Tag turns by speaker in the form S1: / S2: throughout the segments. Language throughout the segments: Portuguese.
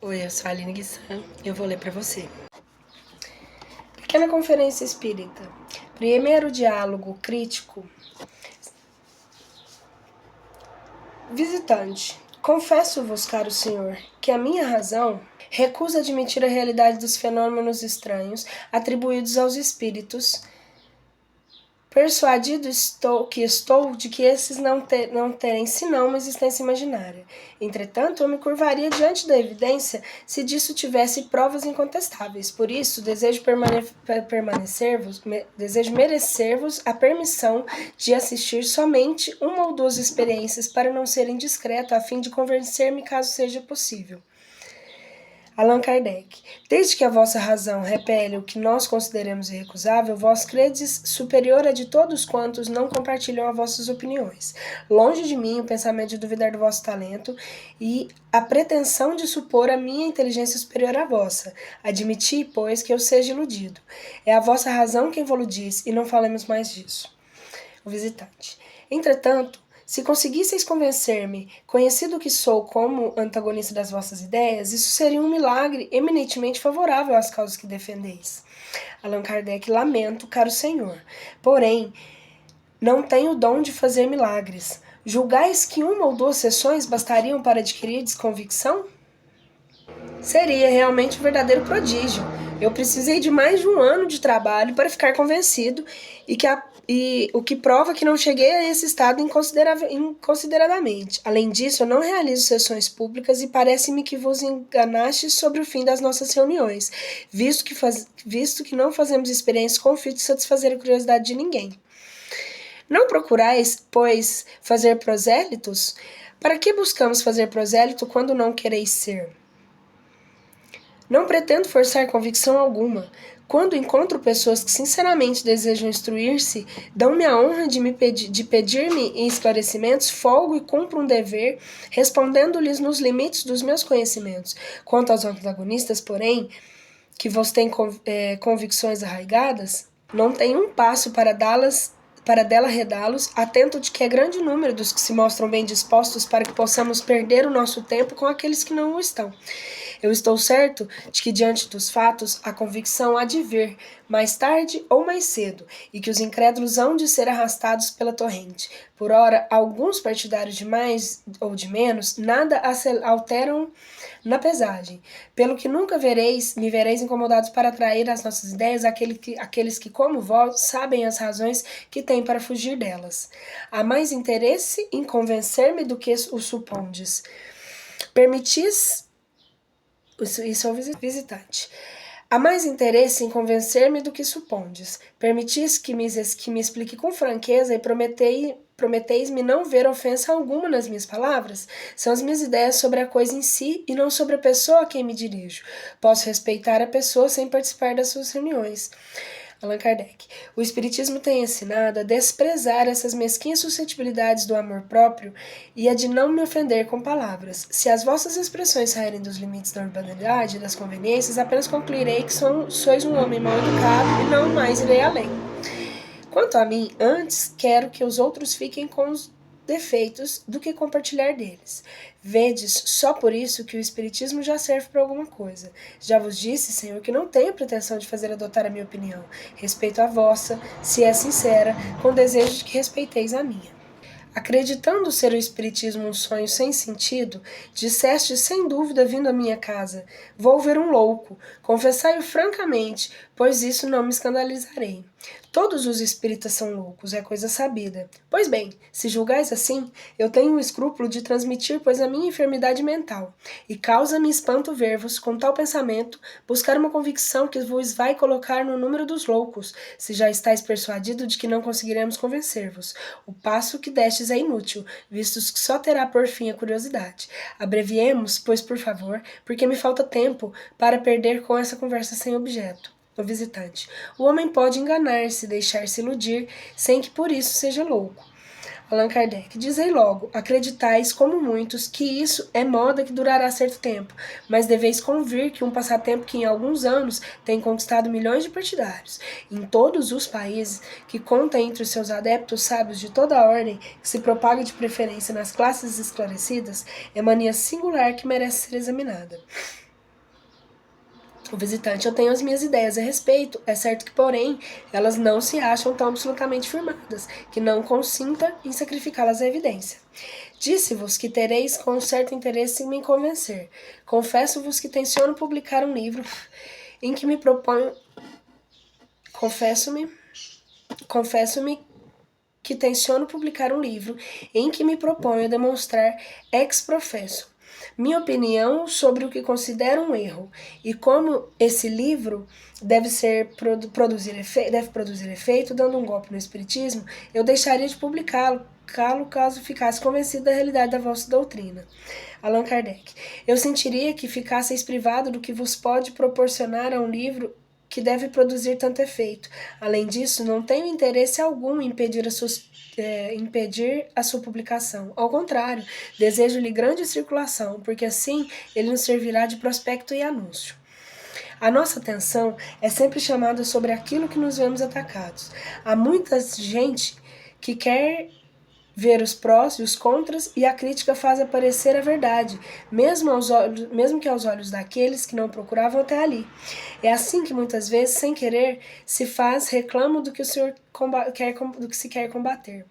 S1: Oi, eu sou a Aline Guissan e eu vou ler para você. Pequena Conferência Espírita. Primeiro diálogo crítico. Visitante. Confesso-vos, caro senhor, que a minha razão recusa admitir a realidade dos fenômenos estranhos atribuídos aos espíritos. Persuadido estou de que esses não terem senão uma existência imaginária. Entretanto, eu me curvaria diante da evidência se disso tivesse provas incontestáveis. Por isso, desejo merecer-vos a permissão de assistir somente uma ou duas experiências para não ser indiscreto, a fim de convencer-me caso seja possível. Allan Kardec. Desde que a vossa razão repele o que nós consideramos irrecusável, vós credes superior a de todos quantos não compartilham as vossas opiniões. Longe de mim o pensamento de duvidar do vosso talento e a pretensão de supor a minha inteligência superior à vossa. Admiti, pois, que eu seja iludido. É a vossa razão quem vos diz, e não falemos mais disso. O visitante. Entretanto, se conseguisseis convencer-me, conhecido que sou como antagonista das vossas ideias, isso seria um milagre eminentemente favorável às causas que defendeis. Allan Kardec. Lamento, caro senhor. Porém, não tenho o dom de fazer milagres. Julgais que uma ou duas sessões bastariam para adquirir desconvicção? Seria realmente um verdadeiro prodígio. Eu precisei de mais de um ano de trabalho para ficar convencido e o que prova que não cheguei a esse estado inconsideradamente. Além disso, eu não realizo sessões públicas e parece-me que vos enganastes sobre o fim das nossas reuniões, visto que não fazemos experiências com o fim de satisfazer a curiosidade de ninguém. Não procurais, pois, fazer prosélitos? Para que buscamos fazer prosélito quando não quereis ser? Não pretendo forçar convicção alguma. Quando encontro pessoas que sinceramente desejam instruir-se, dão-me a honra de pedir-me esclarecimentos, folgo e cumpro um dever, respondendo-lhes nos limites dos meus conhecimentos. Quanto aos antagonistas, porém, que vos têm convicções arraigadas, não tenho um passo para dela arredá-los, atento de que é grande número dos que se mostram bem dispostos para que possamos perder o nosso tempo com aqueles que não o estão. Eu estou certo de que, diante dos fatos, a convicção há de vir, mais tarde ou mais cedo, e que os incrédulos hão de ser arrastados pela torrente. Por ora, alguns partidários de mais ou de menos, nada alteram na pesagem. Pelo que nunca me vereis incomodados para atrair às nossas ideias aqueles que, como vós, sabem as razões que têm para fugir delas. Há mais interesse em convencer-me do que o supondes. Permitis... Isso é o visitante. Há mais interesse em convencer-me do que supondes. Permitis que me explique com franqueza e prometeis-me não ver ofensa alguma nas minhas palavras? São as minhas ideias sobre a coisa em si e não sobre a pessoa a quem me dirijo. Posso respeitar a pessoa sem participar das suas reuniões. Allan Kardec. O Espiritismo tem ensinado a desprezar essas mesquinhas suscetibilidades do amor próprio e a de não me ofender com palavras. Se as vossas expressões saírem dos limites da urbanidade e das conveniências, apenas concluirei que sois um homem mal educado e não mais irei além. Quanto a mim, antes quero que os outros fiquem com os defeitos do que compartilhar deles. Vedes só por isso que o Espiritismo já serve para alguma coisa. Já vos disse, Senhor, que não tenho pretensão de fazer adotar a minha opinião. Respeito a vossa, se é sincera, com desejo de que respeiteis a minha. Acreditando ser o Espiritismo um sonho sem sentido, disseste sem dúvida vindo à minha casa, vou ver um louco, confessai-o francamente, pois isso não me escandalizarei. Todos os espíritas são loucos, é coisa sabida. Pois bem, se julgais assim, eu tenho o escrúpulo de transmitir, pois, a minha enfermidade mental, e causa-me espanto ver-vos, com tal pensamento, buscar uma convicção que vos vai colocar no número dos loucos, se já estáis persuadido de que não conseguiremos convencer-vos. O passo que destes é inútil, visto que só terá por fim a curiosidade. Abreviemos, pois, por favor, porque me falta tempo para perder com essa conversa sem objeto. O visitante. O homem pode enganar-se, deixar-se iludir, sem que por isso seja louco. Allan Kardec. Dizei logo, acreditais, como muitos, que isso é moda que durará certo tempo, mas deveis convir que um passatempo que em alguns anos tem conquistado milhões de partidários, em todos os países, que conta entre os seus adeptos sábios de toda a ordem, que se propaga de preferência nas classes esclarecidas, é mania singular que merece ser examinada. O visitante: eu tenho as minhas ideias a respeito, é certo que, porém, elas não se acham tão absolutamente firmadas, que não consinta em sacrificá-las à evidência. Disse-vos que tereis com certo interesse em me convencer. Confesso-vos que tenciono publicar um livro em que me proponho... Confesso-me que tenciono publicar um livro em que me proponho demonstrar ex professo minha opinião sobre o que considero um erro e como esse livro deve produzir efeito, dando um golpe no espiritismo, eu deixaria de publicá-lo caso ficasse convencido da realidade da vossa doutrina. Allan Kardec: eu sentiria que ficasseis privado do que vos pode proporcionar a um livro que deve produzir tanto efeito. Além disso, não tenho interesse algum em impedir a sua publicação. Ao contrário, desejo-lhe grande circulação, porque assim ele nos servirá de prospecto e anúncio. A nossa atenção é sempre chamada sobre aquilo que nos vemos atacados. Há muita gente que quer ver os prós e os contras, e a crítica faz aparecer a verdade, mesmo que aos olhos daqueles que não procuravam até ali. É assim que muitas vezes, sem querer, se faz reclamo do que o Senhor do que se quer combater.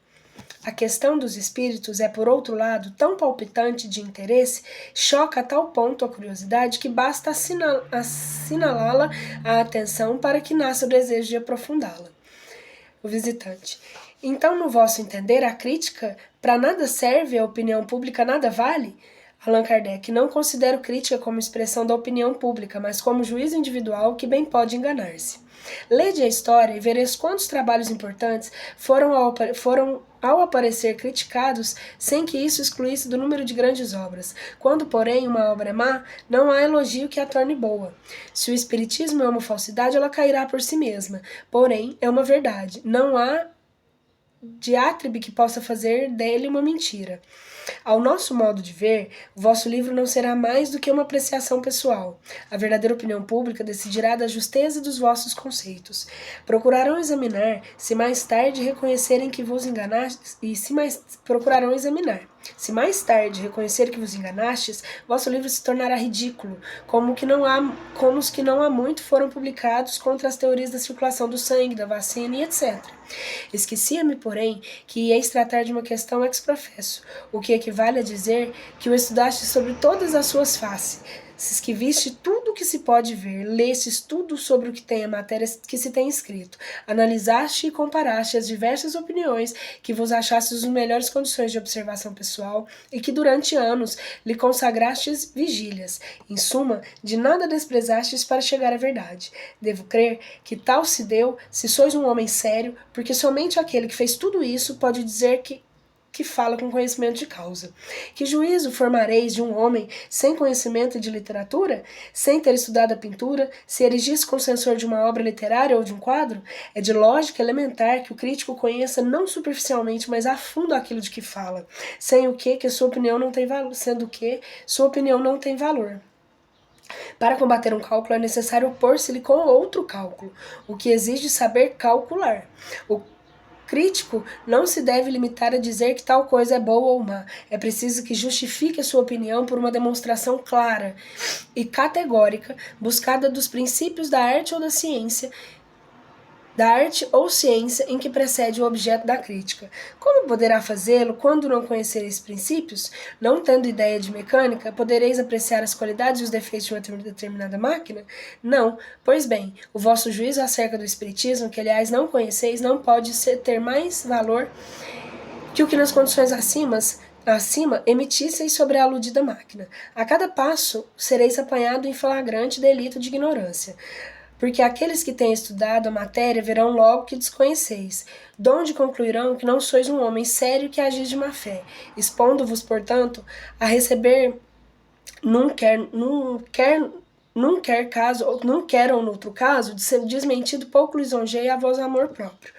S1: A questão dos espíritos é, por outro lado, tão palpitante de interesse, choca a tal ponto a curiosidade que basta assinalá-la à atenção para que nasça o desejo de aprofundá-la. O visitante: então, no vosso entender, a crítica para nada serve, a opinião pública nada vale? Allan Kardec: não considero crítica como expressão da opinião pública, mas como juízo individual que bem pode enganar-se. Lede a história e vereis quantos trabalhos importantes foram ao aparecer criticados sem que isso excluísse do número de grandes obras. Quando, porém, uma obra é má, não há elogio que a torne boa. Se o espiritismo é uma falsidade, ela cairá por si mesma. Porém, é uma verdade. Não há diátribe que possa fazer dele uma mentira. Ao nosso modo de ver, o vosso livro não será mais do que uma apreciação pessoal. A verdadeira opinião pública decidirá da justeza dos vossos conceitos. Procurarão examinar, se mais tarde reconhecerem que vos enganastes, Se mais tarde reconhecer que vos enganastes, vosso livro se tornará ridículo, como os que não há muito foram publicados contra as teorias da circulação do sangue, da vacina e etc. Esquecia-me, porém, que ieis tratar de uma questão ex professo, o que equivale a dizer que o estudaste sobre todas as suas faces, que viste tudo o que se pode ver, lestes tudo sobre o que tem a matéria que se tem escrito, analisaste e comparaste as diversas opiniões que vos achastes as melhores condições de observação pessoal e que durante anos lhe consagrastes vigílias. Em suma, de nada desprezastes para chegar à verdade. Devo crer que tal se deu se sois um homem sério, porque somente aquele que fez tudo isso pode dizer que fala com conhecimento de causa. Que juízo formareis de um homem sem conhecimento de literatura, sem ter estudado a pintura, se erigisse como censor de uma obra literária ou de um quadro? É de lógica elementar que o crítico conheça não superficialmente, mas a fundo aquilo de que fala, sem o que sua opinião não tem valor, sendo que sua opinião não tem valor. Para combater um cálculo é necessário opor-se-lhe com outro cálculo, o que exige saber calcular. O crítico não se deve limitar a dizer que tal coisa é boa ou má. É preciso que justifique a sua opinião por uma demonstração clara e categórica, buscada dos princípios da arte ou ciência em que precede o objeto da crítica. Como poderá fazê-lo quando não conhecer esses princípios? Não tendo ideia de mecânica, podereis apreciar as qualidades e os defeitos de uma determinada máquina? Não. Pois bem, o vosso juízo acerca do espiritismo, que aliás não conheceis, não pode ter mais valor que o que nas condições acima emitisseis sobre a aludida máquina. A cada passo sereis apanhado em flagrante delito de ignorância. Porque aqueles que têm estudado a matéria verão logo que desconheceis, donde concluirão que não sois um homem sério que agis de má fé, expondo-vos, portanto, a receber num quer ou noutro caso, de ser desmentido pouco lisonjeia a vosso amor próprio.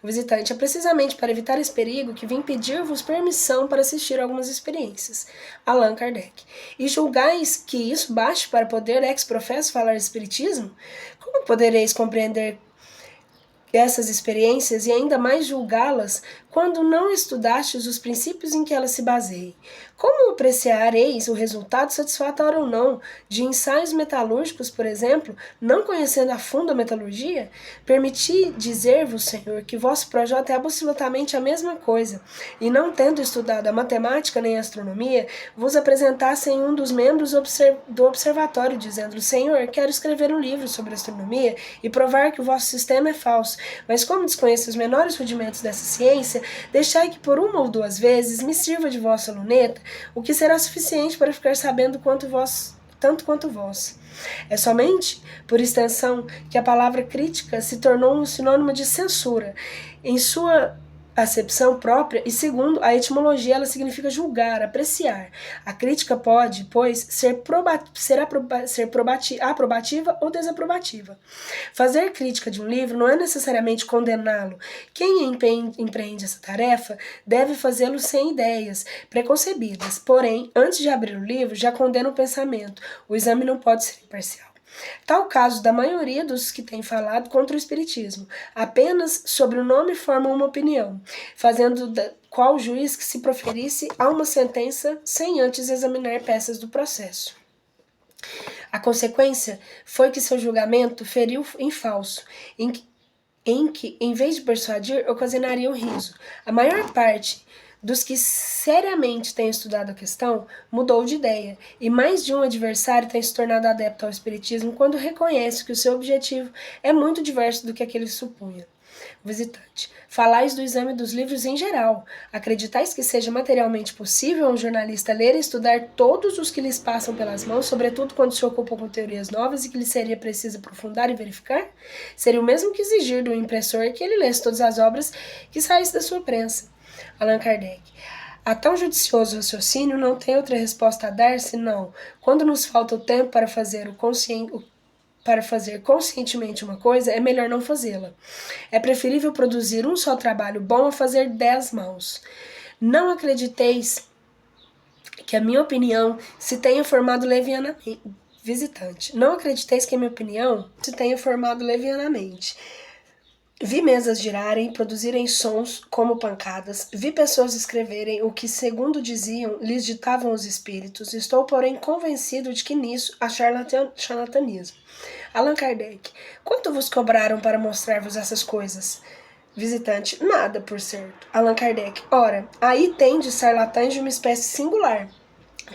S1: O visitante: é precisamente para evitar esse perigo que vim pedir-vos permissão para assistir a algumas experiências. Allan Kardec: e julgais que isso baste para poder ex professo falar de espiritismo? Como podereis compreender essas experiências e ainda mais julgá-las quando não estudastes os princípios em que ela se baseia? Como apreciareis o resultado satisfatório ou não de ensaios metalúrgicos, por exemplo, não conhecendo a fundo a metalurgia? Permiti dizer-vos, Senhor, que vosso projeto é absolutamente a mesma coisa, e não tendo estudado a matemática nem a astronomia, vos apresentassem um dos membros do observatório, dizendo: Senhor, quero escrever um livro sobre astronomia e provar que o vosso sistema é falso, mas como desconheço os menores rudimentos dessa ciência, deixai que por uma ou duas vezes me sirva de vossa luneta, o que será suficiente para ficar sabendo tanto quanto vós. É somente, por extensão, que a palavra crítica se tornou um sinônimo de censura, em sua acepção própria, e segundo a etimologia, ela significa julgar, apreciar. A crítica pode, pois, ser aprobativa ou desaprobativa. Fazer crítica de um livro não é necessariamente condená-lo. Quem empreende essa tarefa deve fazê-lo sem ideias preconcebidas. Porém, antes de abrir o livro, já condena o pensamento. O exame não pode ser imparcial. Tal caso da maioria dos que têm falado contra o espiritismo. Apenas sobre o nome formam uma opinião, fazendo qual juiz que se proferisse a uma sentença sem antes examinar peças do processo. A consequência foi que seu julgamento feriu em falso, em que, em vez de persuadir, ocasionaria o riso. A maior parte dos que seriamente têm estudado a questão mudou de ideia, e mais de um adversário tem se tornado adepto ao espiritismo quando reconhece que o seu objetivo é muito diverso do que aquele supunha. Visitante, falais do exame dos livros em geral. Acreditais que seja materialmente possível a um jornalista ler e estudar todos os que lhes passam pelas mãos, sobretudo quando se ocupam com teorias novas e que lhe seria preciso aprofundar e verificar? Seria o mesmo que exigir do impressor que ele lesse todas as obras que saíssem da sua prensa. Allan Kardec. A tão judicioso raciocínio não tem outra resposta a dar senão, quando nos falta o tempo para fazer conscientemente uma coisa, é melhor não fazê-la. É preferível produzir um só trabalho bom a fazer 10 maus. Não acrediteis que a minha opinião se tenha formado levianamente. Visitante, não acrediteis que a minha opinião se tenha formado levianamente. Vi mesas girarem e produzirem sons como pancadas. Vi pessoas escreverem o que, segundo diziam, lhes ditavam os espíritos. Estou, porém, convencido de que nisso há charlatanismo. Allan Kardec. Quanto vos cobraram para mostrar-vos essas coisas? Visitante. Nada, por certo. Allan Kardec. Ora, aí tendes charlatães de uma espécie singular,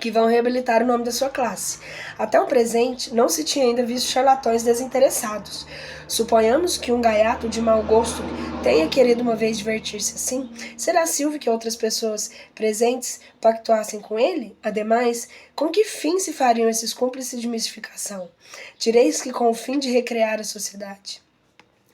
S1: que vão reabilitar o nome da sua classe. Até o presente, não se tinha ainda visto charlatões desinteressados. Suponhamos que um gaiato de mau gosto tenha querido uma vez divertir-se assim. Será Silvio que outras pessoas presentes pactuassem com ele? Ademais, com que fim se fariam esses cúmplices de mistificação? Direis que com o fim de recrear a sociedade.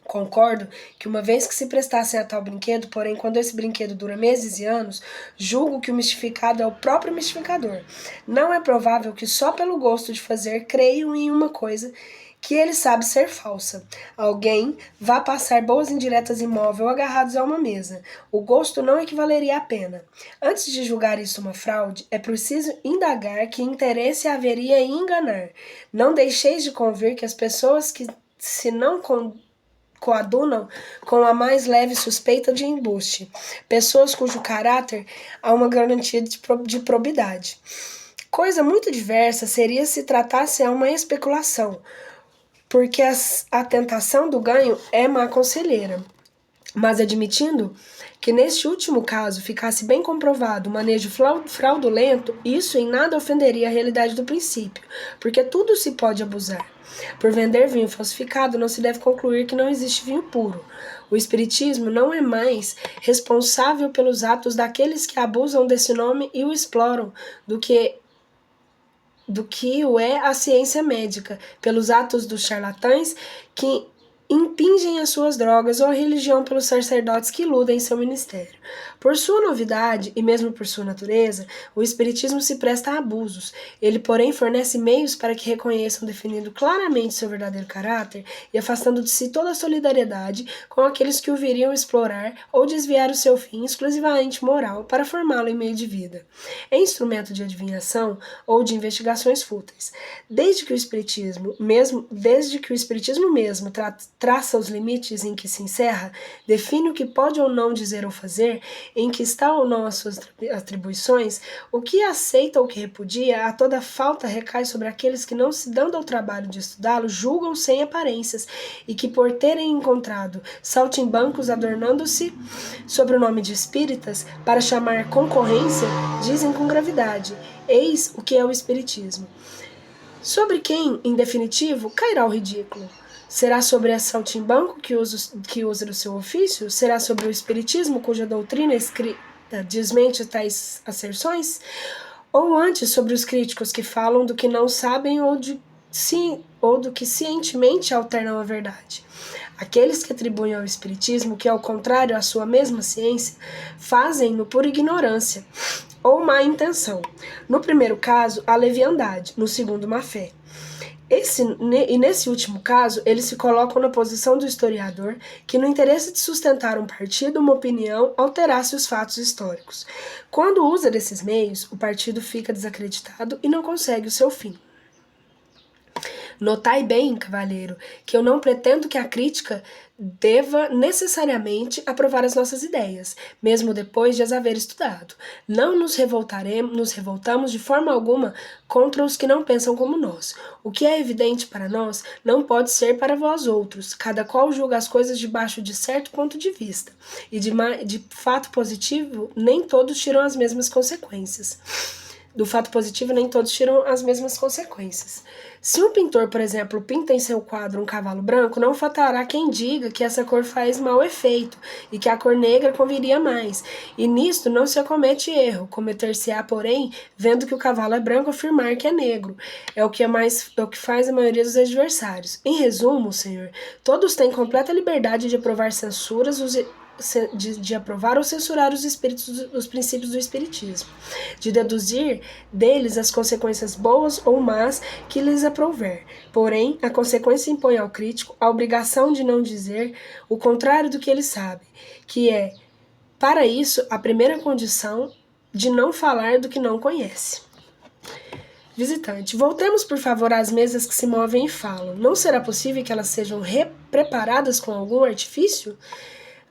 S1: Concordo que uma vez que se prestassem a tal brinquedo, porém quando esse brinquedo dura meses e anos, julgo que o mistificado é o próprio mistificador. Não é provável que só pelo gosto de fazer creiam em uma coisa que ele sabe ser falsa. Alguém vá passar boas indiretas imóvel agarrados a uma mesa. O gosto não equivaleria à pena. Antes de julgar isso uma fraude, é preciso indagar que interesse haveria em enganar. Não deixeis de convir que as pessoas que se não coadunam com a mais leve suspeita de embuste, pessoas cujo caráter há uma garantia de probidade. Coisa muito diversa seria se tratasse a uma especulação, porque a tentação do ganho é má conselheira. Mas admitindo que neste último caso ficasse bem comprovado o manejo fraudulento, isso em nada ofenderia a realidade do princípio, porque tudo se pode abusar. Por vender vinho falsificado, não se deve concluir que não existe vinho puro. O espiritismo não é mais responsável pelos atos daqueles que abusam desse nome e o exploram, do que o é a ciência médica, pelos atos dos charlatães que impingem as suas drogas, ou a religião pelos sacerdotes que iludem seu ministério. Por sua novidade, e mesmo por sua natureza, o espiritismo se presta a abusos. Ele, porém, fornece meios para que reconheçam, definindo claramente seu verdadeiro caráter e afastando de si toda solidariedade com aqueles que o viriam explorar ou desviar o seu fim exclusivamente moral para formá-lo em meio de vida. É instrumento de adivinhação ou de investigações fúteis. Desde que o espiritismo mesmo traça os limites em que se encerra, define o que pode ou não dizer ou fazer, em que está ou não as suas atribuições, o que aceita ou que repudia, a toda falta recai sobre aqueles que, não se dando ao trabalho de estudá-lo, julgam sem aparências, e que, por terem encontrado saltimbancos adornando-se sobre o nome de espíritas, para chamar concorrência, dizem com gravidade: eis o que é o espiritismo. Sobre quem, em definitivo, cairá o ridículo? Será sobre a saltimbanco que usa do seu ofício? Será sobre o espiritismo cuja doutrina escrita desmente tais asserções? Ou antes sobre os críticos que falam do que não sabem ou do que cientemente alternam a verdade? Aqueles que atribuem ao espiritismo que, ao contrário à sua mesma ciência, fazem-no por ignorância ou má intenção. No primeiro caso, a leviandade, no segundo, má fé. E nesse último caso, eles se colocam na posição do historiador que, no interesse de sustentar um partido, uma opinião, alterasse os fatos históricos. Quando usa desses meios, o partido fica desacreditado e não consegue o seu fim. Notai bem, cavalheiro, que eu não pretendo que a crítica deva necessariamente aprovar as nossas ideias, mesmo depois de as haver estudado. Não nos revoltamos de forma alguma contra os que não pensam como nós. O que é evidente para nós não pode ser para vós outros. Cada qual julga as coisas debaixo de certo ponto de vista. E de fato positivo, nem todos tiram as mesmas consequências. Do fato positivo, nem todos tiram as mesmas consequências. Se um pintor, por exemplo, pinta em seu quadro um cavalo branco, não faltará quem diga que essa cor faz mau efeito e que a cor negra conviria mais. E nisto não se acomete erro. Cometer-se-á, porém, vendo que o cavalo é branco, afirmar que é negro. É o que faz a maioria dos adversários. Em resumo, senhor, todos têm completa liberdade de aprovar censuras, de aprovar ou censurar os princípios do espiritismo, de deduzir deles as consequências boas ou más que lhes aprouver. Porém, a consequência impõe ao crítico a obrigação de não dizer o contrário do que ele sabe, que é, para isso, a primeira condição de não falar do que não conhece. Visitante, voltemos por favor às mesas que se movem e falam. Não será possível que elas sejam preparadas com algum artifício?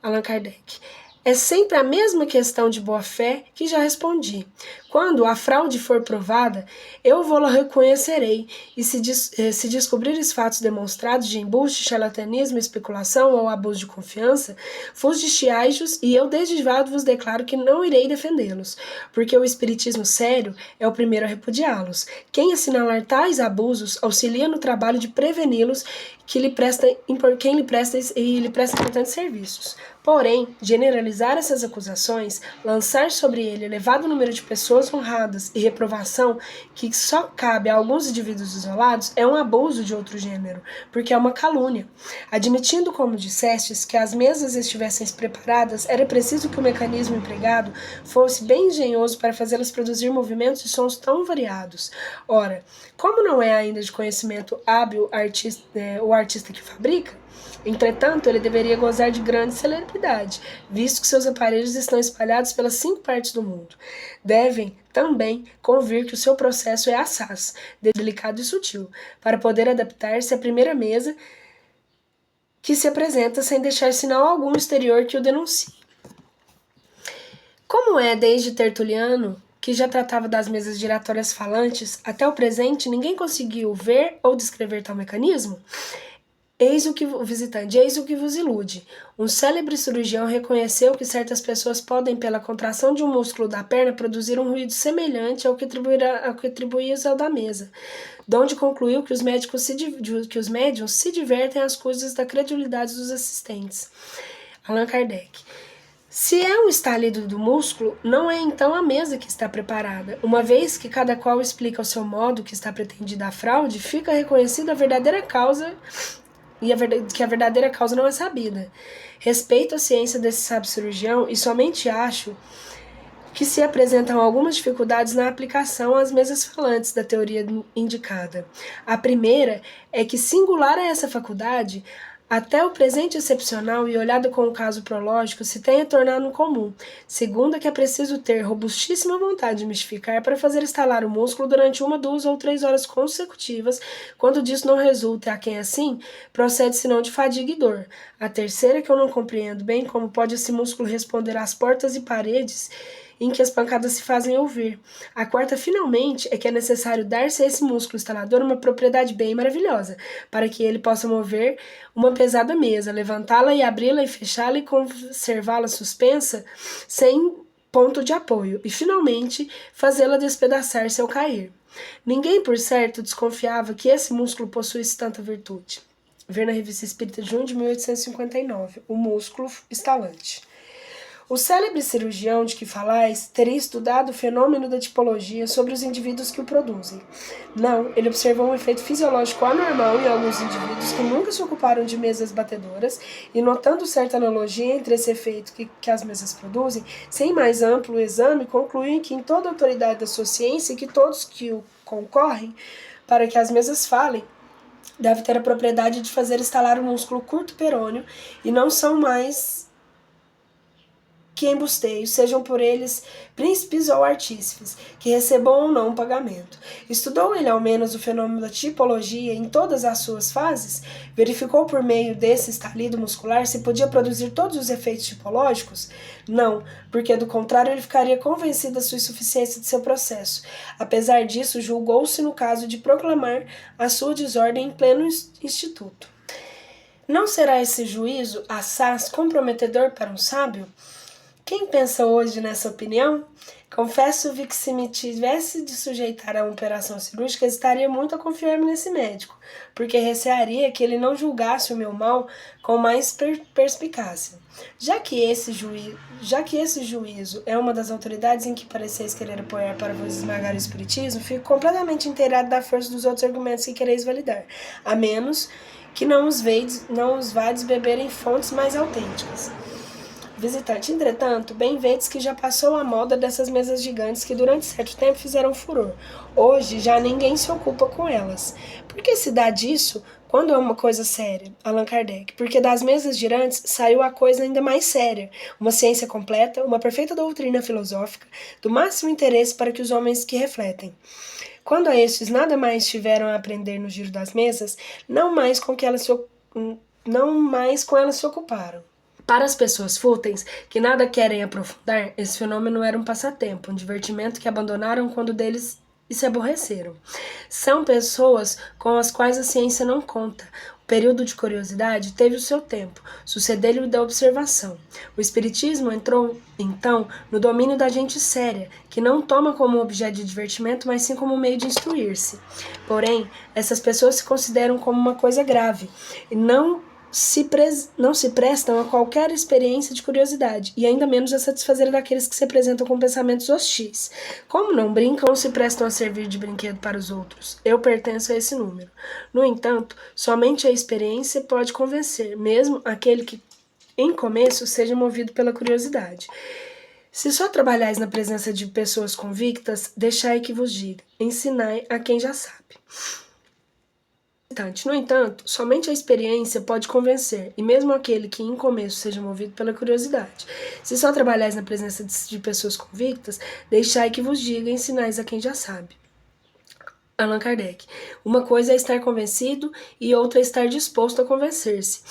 S1: Allan Kardec. É sempre a mesma questão de boa-fé que já respondi. Quando a fraude for provada, eu vou-la reconhecerei, e se descobrires fatos demonstrados de embuste, charlatanismo, especulação ou abuso de confiança, fustigai-os, e eu desde já vos declaro que não irei defendê-los, porque o espiritismo sério é o primeiro a repudiá-los. Quem assinalar tais abusos auxilia no trabalho de preveni-los, quem lhe presta importantes serviços. Porém, generalizar essas acusações, lançar sobre ele elevado número de pessoas honradas e reprovação que só cabe a alguns indivíduos isolados é um abuso de outro gênero, porque é uma calúnia. Admitindo, como dissestes, que as mesas estivessem preparadas, era preciso que o mecanismo empregado fosse bem engenhoso para fazê-las produzir movimentos e sons tão variados. Ora, como não é ainda de conhecimento hábil o artista que fabrica, entretanto, ele deveria gozar de grande celebridade, visto que seus aparelhos estão espalhados pelas 5 partes do mundo. Devem também convir que o seu processo é assaz, delicado e sutil, para poder adaptar-se à primeira mesa que se apresenta sem deixar sinal algum exterior que o denuncie. Como é desde Tertuliano, que já tratava das mesas giratórias falantes, até o presente ninguém conseguiu ver ou descrever tal mecanismo? Eis o que vos ilude. Um célebre cirurgião reconheceu que certas pessoas podem, pela contração de um músculo da perna, produzir um ruído semelhante ao que atribuía ao da mesa, donde concluiu que os médiuns se divertem às custas da credulidade dos assistentes. Allan Kardec. Se é um estalido do músculo, não é então a mesa que está preparada. Uma vez que cada qual explica ao seu modo que está pretendida a fraude, fica reconhecida a verdadeira causa que a verdadeira causa não é sabida. Respeito a ciência desse sábio cirurgião e somente acho que se apresentam algumas dificuldades na aplicação às mesas falantes da teoria indicada. A primeira é que, singular a essa faculdade, até o presente excepcional e olhado com o caso prológico se tenha tornado comum. Segunda, que é preciso ter robustíssima vontade de mistificar para fazer estalar o músculo durante 1, 2 ou 3 horas consecutivas, quando disso não resulta, a quem assim, procede senão de fadiga e dor. A terceira, que eu não compreendo bem como pode esse músculo responder às portas e paredes em que as pancadas se fazem ouvir. A quarta, finalmente, é que é necessário dar-se a esse músculo instalador uma propriedade bem maravilhosa, para que ele possa mover uma pesada mesa, levantá-la e abri-la e fechá-la e conservá-la suspensa sem ponto de apoio, e finalmente fazê-la despedaçar-se ao cair. Ninguém, por certo, desconfiava que esse músculo possuísse tanta virtude. Ver na Revista Espírita de junho de 1859, o músculo estalante. O célebre cirurgião de que falais teria estudado o fenômeno da tipologia sobre os indivíduos que o produzem. Não, ele observou um efeito fisiológico anormal em alguns indivíduos que nunca se ocuparam de mesas batedoras e, notando certa analogia entre esse efeito que as mesas produzem, sem mais amplo exame, concluiu que em toda a autoridade da sua ciência e que todos que o concorrem para que as mesas falem, deve ter a propriedade de fazer estalar o músculo curto perôneo e não são mais que embusteios, sejam por eles príncipes ou artífices, que recebam ou não um pagamento. Estudou ele ao menos o fenômeno da tipologia em todas as suas fases? Verificou por meio desse estalido muscular se podia produzir todos os efeitos tipológicos? Não, porque do contrário ele ficaria convencido da sua insuficiência de seu processo. Apesar disso, julgou-se no caso de proclamar a sua desordem em pleno instituto. Não será esse juízo, assaz, comprometedor para um sábio? Quem pensa hoje nessa opinião? Confesso-vos que se me tivesse de sujeitar a uma operação cirúrgica, hesitaria muito a confiar-me nesse médico, porque recearia que ele não julgasse o meu mal com mais perspicácia. Já que esse juízo é uma das autoridades em que pareceis querer apoiar para vos esmagar o espiritismo, fico completamente inteirado da força dos outros argumentos que quereis validar, a menos que não os vades beber em fontes mais autênticas. Visitante, entretanto, bem vedes que já passou a moda dessas mesas gigantes que durante certo tempo fizeram furor. Hoje já ninguém se ocupa com elas. Por que se dá disso quando é uma coisa séria? Allan Kardec. Porque das mesas girantes saiu a coisa ainda mais séria, uma ciência completa, uma perfeita doutrina filosófica, do máximo interesse para que os homens que refletem. Quando a estes nada mais tiveram a aprender no giro das mesas, não mais com elas se ocuparam. Para as pessoas fúteis, que nada querem aprofundar, esse fenômeno era um passatempo, um divertimento que abandonaram quando deles e se aborreceram. São pessoas com as quais a ciência não conta. O período de curiosidade teve o seu tempo, sucedeu-lhe o da observação. O espiritismo entrou, então, no domínio da gente séria, que não toma como objeto de divertimento, mas sim como meio de instruir-se. Porém, essas pessoas se consideram como uma coisa grave, e não se prestam a qualquer experiência de curiosidade, e ainda menos a satisfazer daqueles que se apresentam com pensamentos hostis. Como não brincam, não se prestam a servir de brinquedo para os outros. Eu pertenço a esse número. No entanto, somente a experiência pode convencer, mesmo aquele que, em começo, seja movido pela curiosidade. Se só trabalhais na presença de pessoas convictas, deixai que vos diga, ensinai a quem já sabe. No entanto, somente a experiência pode convencer, e mesmo aquele que em começo seja movido pela curiosidade. Se só trabalhais na presença de pessoas convictas, deixai que vos diga, ensinais a quem já sabe. Allan Kardec. Uma coisa é estar convencido e outra é estar disposto a convencer-se.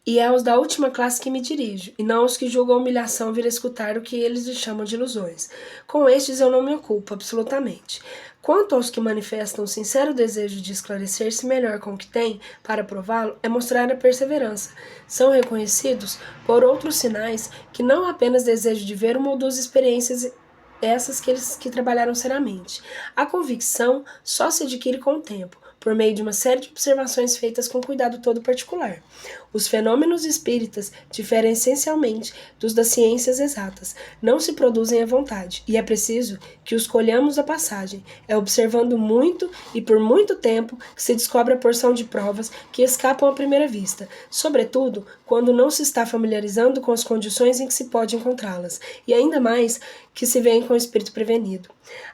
S1: E é aos da última classe que me dirijo, e não aos que julgam humilhação vir escutar o que eles chamam de ilusões. Com estes eu não me ocupo, absolutamente. Quanto aos que manifestam sincero desejo de esclarecer-se melhor com o que têm, para prová-lo, é mostrar a perseverança. São reconhecidos por outros sinais que não apenas desejo de ver uma ou duas experiências essas que trabalharam seriamente. A convicção só se adquire com o tempo, por meio de uma série de observações feitas com cuidado todo particular. Os fenômenos espíritas diferem essencialmente dos das ciências exatas, não se produzem à vontade, e é preciso que os colhamos da passagem. É observando muito e por muito tempo que se descobre a porção de provas que escapam à primeira vista, sobretudo quando não se está familiarizando com as condições em que se pode encontrá-las, e ainda mais que se veem com o espírito prevenido.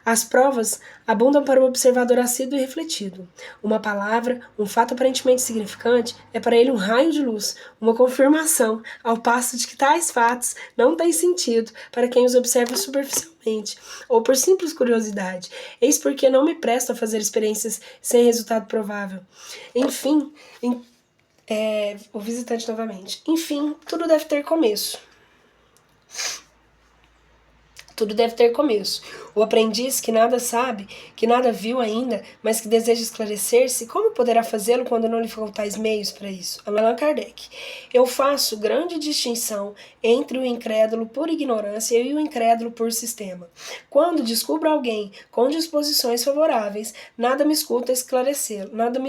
S1: As provas abundam para o observador assíduo e refletido. Uma palavra, um fato aparentemente significante, é para ele um raio de luz, uma confirmação, ao passo de que tais fatos não têm sentido para quem os observa superficialmente, ou por simples curiosidade. Eis porque não me presto a fazer experiências sem resultado provável. Enfim, o visitante novamente. Enfim, tudo deve ter começo. Tudo deve ter começo. O aprendiz que nada sabe, que nada viu ainda, mas que deseja esclarecer-se, como poderá fazê-lo quando não lhe faltais meios para isso? Allan Kardec. Eu faço grande distinção entre o incrédulo por ignorância e o incrédulo por sistema. Quando descubro alguém com disposições favoráveis, nada me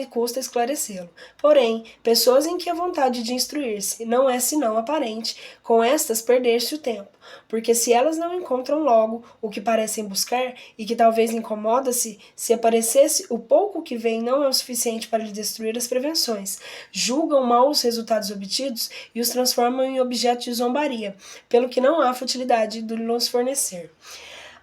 S1: custa esclarecê-lo. Porém, pessoas em que a vontade de instruir-se não é senão aparente, com estas perder-se o tempo, porque se elas não encontram logo o que parecem buscar e que talvez incomoda-se, se aparecesse o pouco que vem não é o suficiente para lhe destruir as prevenções, julgam mal os resultados obtidos e os transformam em objeto de zombaria, pelo que não há futilidade de nos fornecer.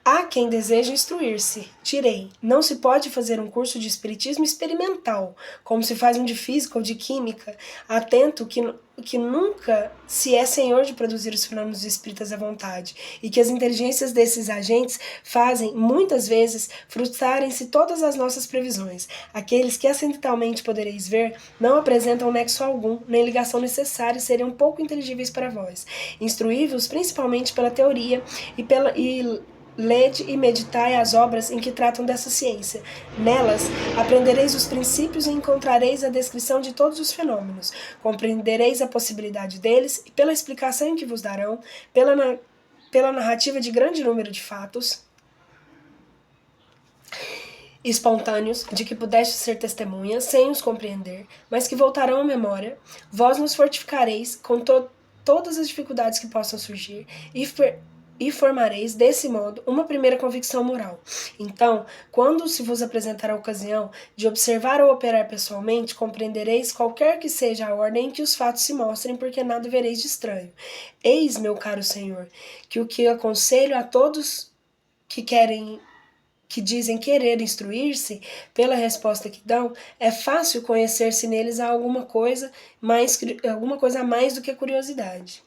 S1: Há quem deseja instruir-se. Direi, não se pode fazer um curso de espiritismo experimental, como se faz um de física ou de química, atento que nunca se é senhor de produzir os fenômenos espíritas à vontade, e que as inteligências desses agentes fazem, muitas vezes, frustrarem-se todas as nossas previsões. Aqueles que acidentalmente podereis ver não apresentam nexo algum, nem ligação necessária e seriam pouco inteligíveis para vós. Instruí-vos principalmente pela teoria lede e meditai as obras em que tratam dessa ciência. Nelas, aprendereis os princípios e encontrareis a descrição de todos os fenômenos. Compreendereis a possibilidade deles e, pela explicação em que vos darão, pela narrativa de grande número de fatos espontâneos, de que pudeste ser testemunha, sem os compreender, mas que voltarão à memória, vós nos fortificareis com todas as dificuldades que possam surgir e formareis, desse modo, uma primeira convicção moral. Então, quando se vos apresentar a ocasião de observar ou operar pessoalmente, compreendereis qualquer que seja a ordem em que os fatos se mostrem, porque nada vereis de estranho. Eis, meu caro senhor, que o que aconselho a todos que dizem querer instruir-se, pela resposta que dão, é fácil conhecer se neles há alguma coisa a mais do que curiosidade.